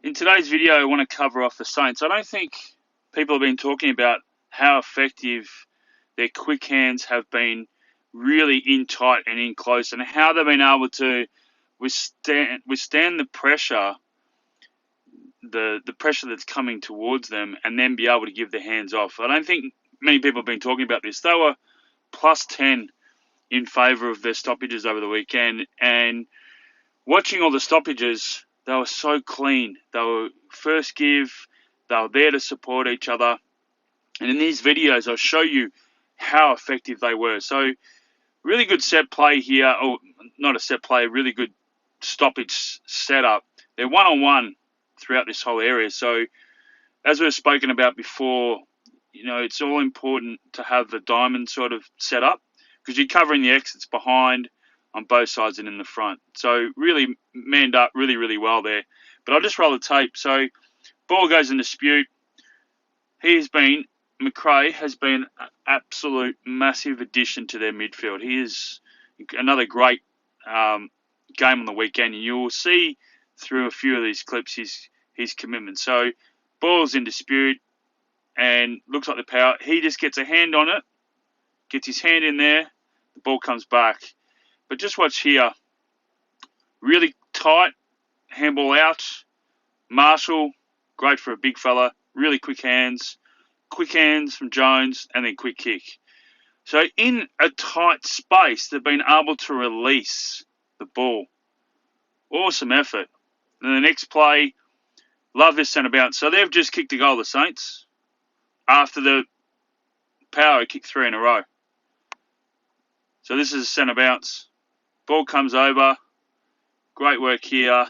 In today's video, I want to cover off the Saints. I don't think people have been talking about how effective their quick hands have been, really in tight and in close, and how they've been able to withstand the pressure, the pressure that's coming towards them, and then be able to give the hands off. I don't think many people have been talking about this. They were plus 10 in favour of their stoppages over the weekend, and watching all the stoppages, they were so clean. They were first give. They were there to support each other. And in these videos, I'll show you how effective they were. So really good set play here. Or not a set play, really good stoppage setup. They're one-on-one throughout this whole area. So as we've spoken about before, it's all important to have the diamond sort of set up because you're covering the exits behind, on both sides and in the front. So really manned up really, really well there. But I'll just roll the tape. So ball goes in dispute. McRae has been an absolute massive addition to their midfield. He is another great game on the weekend. And you will see through a few of these clips his commitment. So ball's in dispute and looks like the power. He just gets a hand on it, gets his hand in there, the ball comes back. But just watch here. Really tight, handball out. Marshall, great for a big fella. Really quick hands. Quick hands from Jones, and then quick kick. So in a tight space, they've been able to release the ball. Awesome effort. And the next play, love this centre bounce. So they've just kicked a goal, the Saints, after the Power kicked 3 in a row. So this is a centre bounce. Ball comes over. Great work here.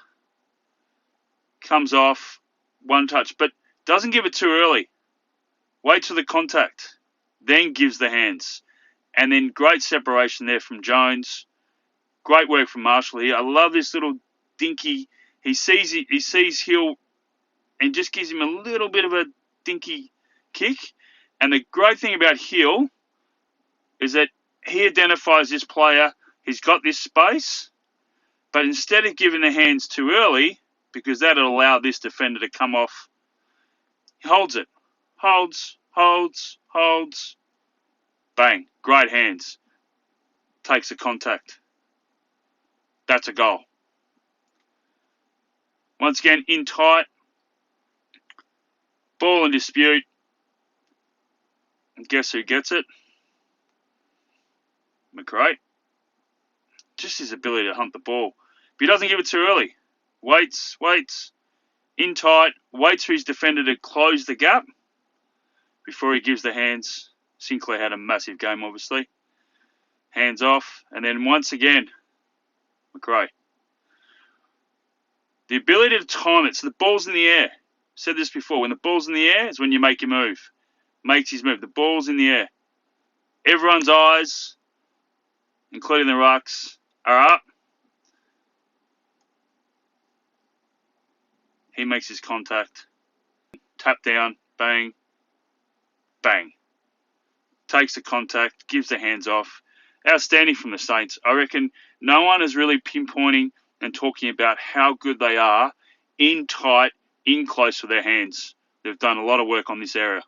Comes off. One touch. But doesn't give it too early. Waits for the contact. Then gives the hands. And then great separation there from Jones. Great work from Marshall here. I love this little dinky. He sees Hill and just gives him a little bit of a dinky kick. And the great thing about Hill is that he identifies this player. He's got this space, but instead of giving the hands too early, because that'll allow this defender to come off, he holds it. Holds. Bang. Great hands. Takes the contact. That's a goal. Once again, in tight. Ball in dispute. And guess who gets it? McRae. Just his ability to hunt the ball. But he doesn't give it too early. Waits. In tight. Waits for his defender to close the gap before he gives the hands. Sinclair had a massive game, obviously. Hands off. And then once again, McRae. The ability to time it. So the ball's in the air. Said this before. When the ball's in the air is when you make your move. Makes his move. The ball's in the air. Everyone's eyes, including the rucks, are up. He makes his contact. Tap down. Bang. Bang. Takes the contact. Gives the hands off. Outstanding from the Saints. I reckon no one is really pinpointing and talking about how good they are in tight, in close with their hands. They've done a lot of work on this area.